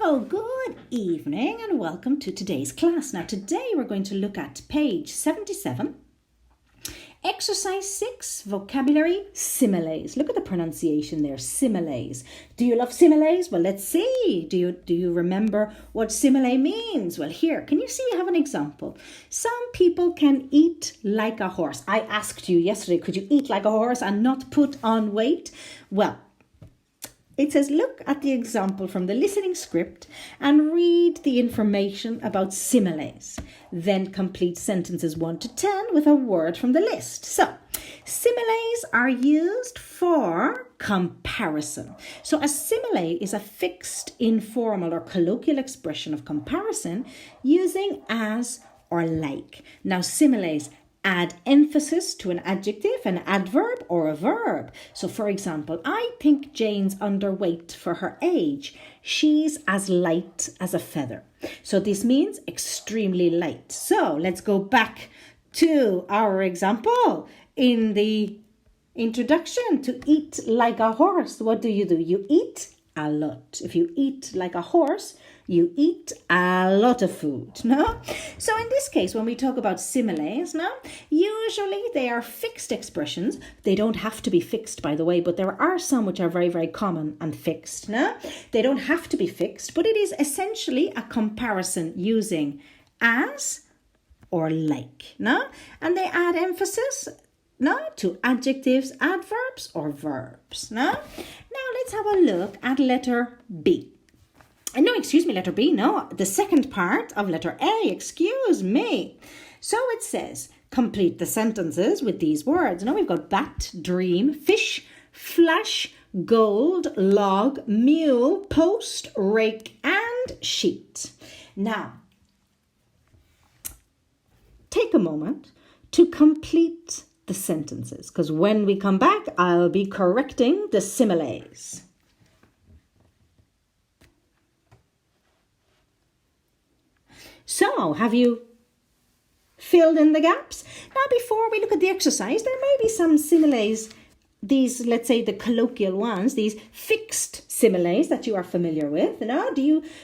So, good evening and welcome to today's class. Now, today we're going to look at page 77, exercise 6, vocabulary, similes. Look at the pronunciation there, similes. Do you love similes? Well, let's see. Do you remember what simile means? Well, here, can you see you have an example? Some people can eat like a horse. I asked you yesterday, could you eat like a horse and not put on weight? Well, it says, look at the example from the listening script and read the information about similes. Then complete sentences 1 to 10 with a word from the list. So, similes are used for comparison. So, a simile is a fixed, informal or colloquial expression of comparison using as or like. Now, similes add emphasis to an adjective, an adverb, or a verb. So, for example, I think Jane's underweight for her age. She's as light as a feather. So this means extremely light. So let's go back to our example in the introduction. To eat like a horse, what do? You eat a lot. If you eat like a horse, you eat a lot of food, no? So in this case, when we talk about similes, no, usually they are fixed expressions. They don't have to be fixed, by the way, but there are some which are very, very common and fixed, no? They don't have to be fixed, but it is essentially a comparison using as or like, no? And they add emphasis, no, to adjectives, adverbs, or verbs, no? Now let's have a look at letter B. Letter B, no, the second part of letter A, excuse me. So it says, complete the sentences with these words. Now we've got bat, dream, fish, flash, gold, log, mule, post, rake, and sheet. Now, take a moment to complete the sentences, because when we come back, I'll be correcting the similes. So, have you filled in the gaps? Now, before we look at the exercise, there may be some similes, these, let's say, the colloquial ones, these fixed similes that you are familiar with.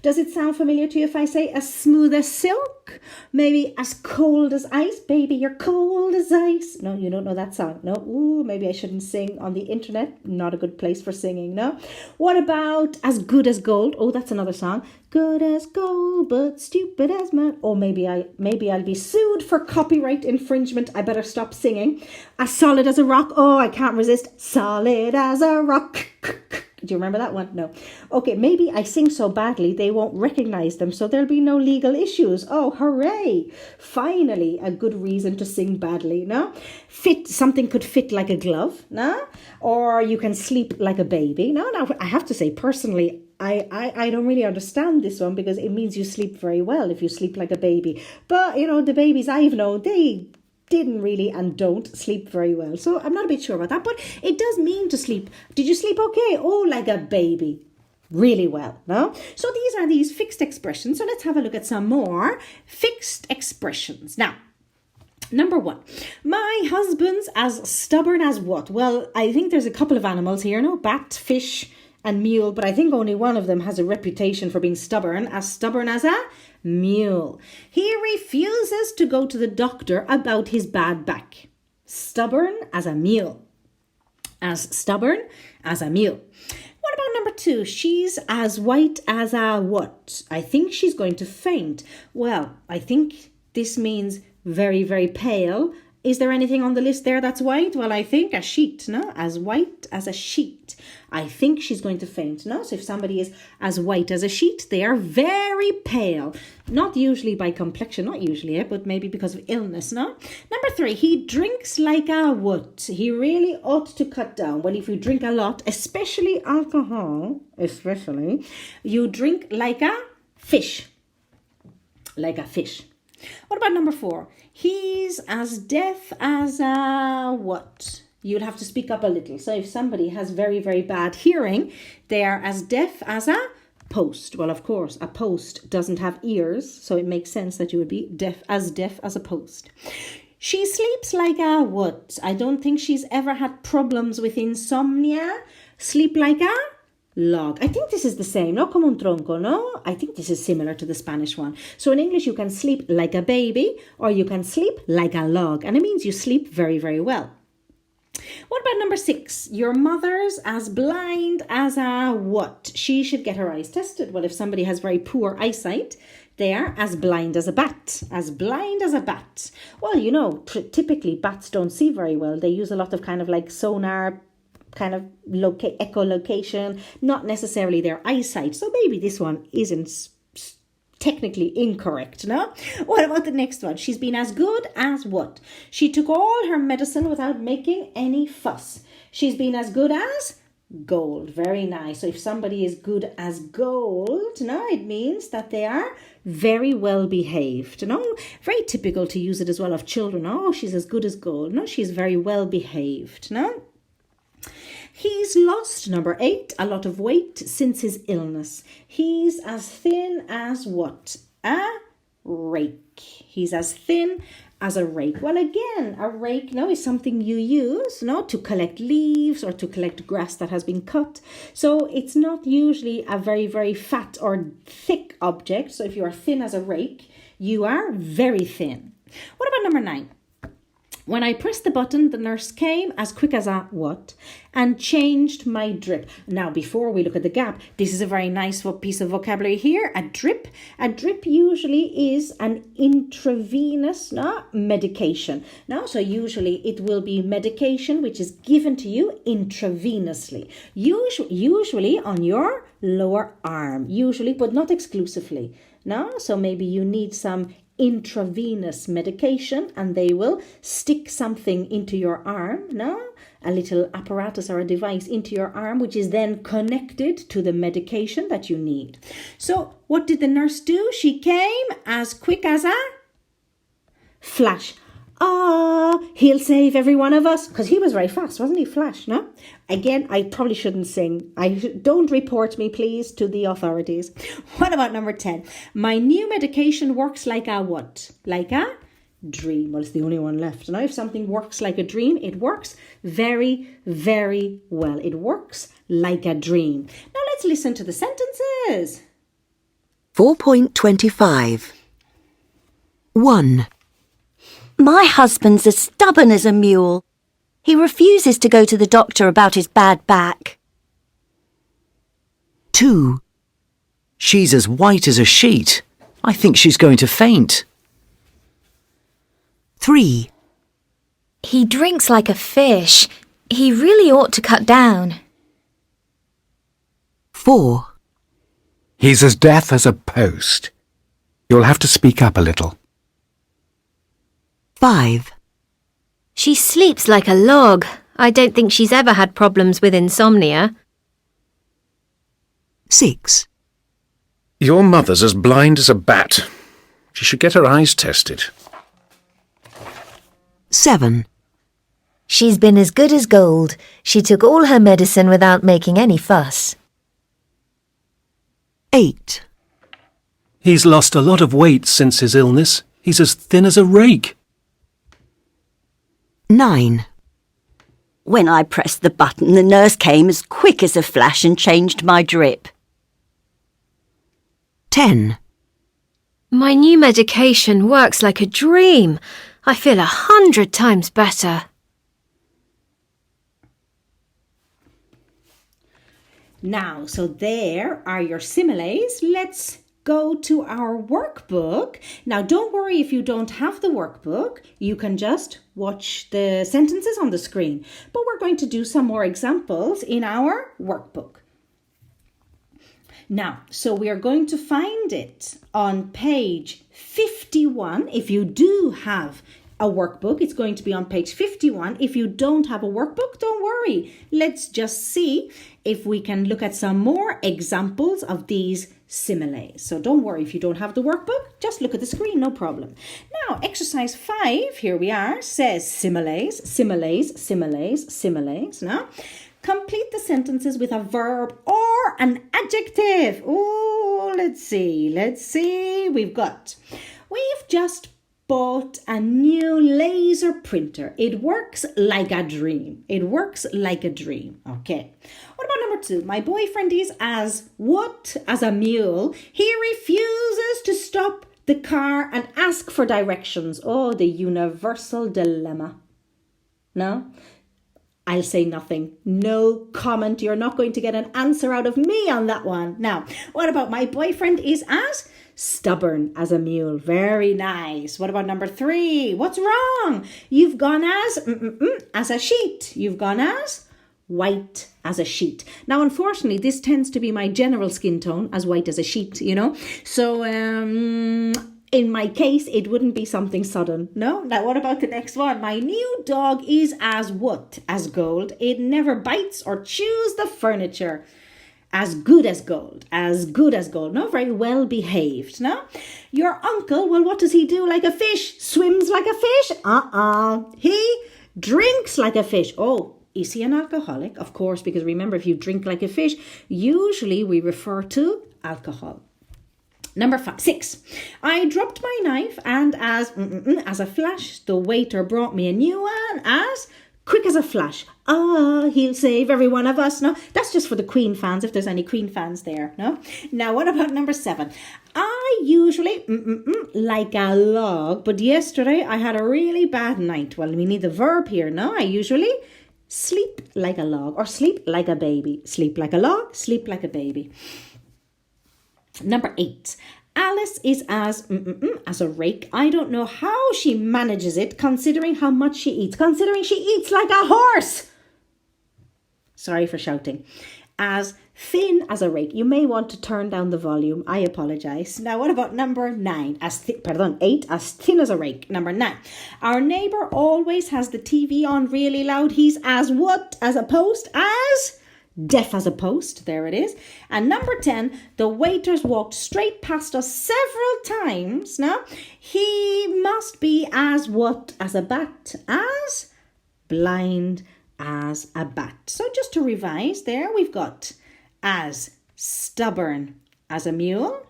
Does it sound familiar to you if I say as smooth as silk? Maybe as cold as ice? Baby, you're cold as ice. No, you don't know that song. No, ooh, maybe I shouldn't sing on the internet. Not a good place for singing, no? What about as good as gold? Oh, that's another song. Good as gold, but stupid as mud. Or maybe I'll be sued for copyright infringement. I better stop singing. As solid as a rock. Oh, I can't resist. Solid as a rock. Do you remember that one? No. Okay, maybe I sing so badly they won't recognize them, so there'll be no legal issues. Oh, hooray. Finally, a good reason to sing badly, no? Something could fit like a glove, no? Or you can sleep like a baby. No, I have to say, personally, I don't really understand this one, because it means you sleep very well if you sleep like a baby. But, the babies I've known, they didn't really and don't sleep very well. So I'm not a bit sure about that, but it does mean to sleep. Did you sleep okay? Oh, like a baby. Really well, no? So these are these fixed expressions. So let's have a look at some more fixed expressions. Now, number 1, my husband's as stubborn as what? Well, I think there's a couple of animals here, no? Bat, fish, and mule, but I think only one of them has a reputation for being stubborn as a mule. He refuses to go to the doctor about his bad back. Stubborn as a mule. As stubborn as a mule. What about number 2? She's as white as a what? I think she's going to faint. Well, I think this means very, very pale. Is there anything on the list there that's white? Well, I think a sheet, no? As white as a sheet. I think she's going to faint, no? So if somebody is as white as a sheet, they are very pale. Not usually by complexion, not usually, but maybe because of illness, no? Number 3, he drinks like a what? He really ought to cut down. Well, if you drink a lot, especially alcohol, you drink like a fish. Like a fish. What about number 4? He's as deaf as a what? You'll have to speak up a little. So if somebody has very, very bad hearing, they are as deaf as a post. Well, of course, a post doesn't have ears, so it makes sense that you would be deaf as a post. She sleeps like a what? I don't think she's ever had problems with insomnia. Sleep like a log. I think this is the same, no? Como un tronco, no? I think this is similar to the Spanish one. So in English, you can sleep like a baby or you can sleep like a log. And it means you sleep very, very well. What about number 6? Your mother's as blind as a what? She should get her eyes tested. Well, if somebody has very poor eyesight, they are as blind as a bat. As blind as a bat. Well, you know, typically bats don't see very well. They use a lot of kind of like sonar, kind of echolocation, not necessarily their eyesight. So maybe this one isn't technically incorrect, no? What about the next one? She's been as good as what? She took all her medicine without making any fuss. She's been as good as gold. Very nice. So if somebody is good as gold, no, it means that they are very well behaved. No, very typical to use it as well of children. Oh, she's as good as gold. No, she's very well behaved. No. He's lost, number 8, a lot of weight since his illness. He's as thin as what? A rake. He's as thin as a rake. Well, again, a rake now is something you use, to collect leaves or to collect grass that has been cut. So it's not usually a very, very fat or thick object. So if you are thin as a rake, you are very thin. What about number 9? When I pressed the button, the nurse came as quick as a what? And changed my drip. Now, before we look at the gap, this is a very nice piece of vocabulary here. A drip. A drip usually is an intravenous medication. So usually it will be medication which is given to you intravenously. Usually on your lower arm. Usually, but not exclusively. So maybe you need some intravenous medication and they will stick something into your arm, a little apparatus or a device into your arm, which is then connected to the medication that you need. So what did the nurse do? She came as quick as a flash. He'll save every one of us. Because he was very fast, wasn't he? Flash, no? Again, I probably shouldn't sing. Don't report me, please, to the authorities. What about number 10? My new medication works like a what? Like a dream. Well, it's the only one left. Now, if something works like a dream, it works very, very well. It works like a dream. Now, let's listen to the sentences. 4.25. 1. My husband's as stubborn as a mule. He refuses to go to the doctor about his bad back. 2. She's as white as a sheet. I think she's going to faint. 3. He drinks like a fish. He really ought to cut down. 4. He's as deaf as a post. You'll have to speak up a little. 5. She sleeps like a log. I don't think she's ever had problems with insomnia. 6. Your mother's as blind as a bat. She should get her eyes tested. 7. She's been as good as gold. She took all her medicine without making any fuss. 8. He's lost a lot of weight since his illness. He's as thin as a rake. 9. When I pressed the button, the nurse came as quick as a flash and changed my drip. 10. My new medication works like a dream. I feel 100 times better. Now, so there are your similes. Let's go to our workbook. Now, don't worry if you don't have the workbook. You can just watch the sentences on the screen. But we're going to do some more examples in our workbook. Now, so we are going to find it on page 51. If you do have a workbook, it's going to be on page 51. If you don't have a workbook, don't worry. Let's just see if we can look at some more examples of these similes. So don't worry if you don't have the workbook, just look at the screen, no problem. Now, exercise 5, here we are, says similes, similes, similes, similes. Now, complete the sentences with a verb or an adjective. Oh, let's see. We've just bought a new laser printer. It works like a dream. It works like a dream. Okay. What about number 2? My boyfriend is as what? As a mule. He refuses to stop the car and ask for directions. Oh, the universal dilemma. No? I'll say nothing. No comment. You're not going to get an answer out of me on that one. Now, what about my boyfriend is as stubborn as a mule? Very nice. What about number 3? What's wrong? You've gone as a sheet. You've gone as white as a sheet. Now, unfortunately, this tends to be my general skin tone, as white as a sheet, you know. So, in my case, it wouldn't be something sudden. No? Now, what about the next one? My new dog is as what? As gold. It never bites or chews the furniture. As good as gold. As good as gold. No? Very well behaved. No? Your uncle, well, what does he do like a fish? Swims like a fish? He drinks like a fish. Oh, is he an alcoholic? Of course, because remember, if you drink like a fish, usually we refer to alcohol. Number 6. I dropped my knife and as a flash, the waiter brought me a new one as quick as a flash. He'll save every one of us. No, that's just for the Queen fans, if there's any Queen fans there. No. Now, what about number 7? I usually like a log, but yesterday I had a really bad night. Well, we need the verb here. No, I usually sleep like a log or sleep like a baby. Sleep like a log, sleep like a baby. Number 8. Alice is as a rake. I don't know how she manages it, considering how much she eats. Considering she eats like a horse. Sorry for shouting. As thin as a rake. You may want to turn down the volume. I apologise. Now, what about number 9? 8. As thin as a rake. Number 9. Our neighbour always has the TV on really loud. He's as what? As a post? As deaf as a post. There it is. And number 10, the waiters walked straight past us several times. Now, he must be as what? As a bat. As blind as a bat. So just to revise there, we've got as stubborn as a mule.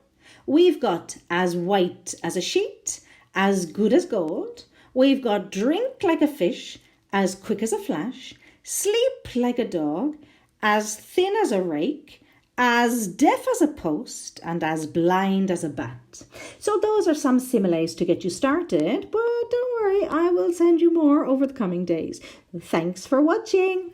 We've got as white as a sheet. As good as gold. We've got drink like a fish. As quick as a flash. Sleep like a dog. As thin as a rake, as deaf as a post, and as blind as a bat. So those are some similes to get you started, but don't worry, I will send you more over the coming days. Thanks for watching.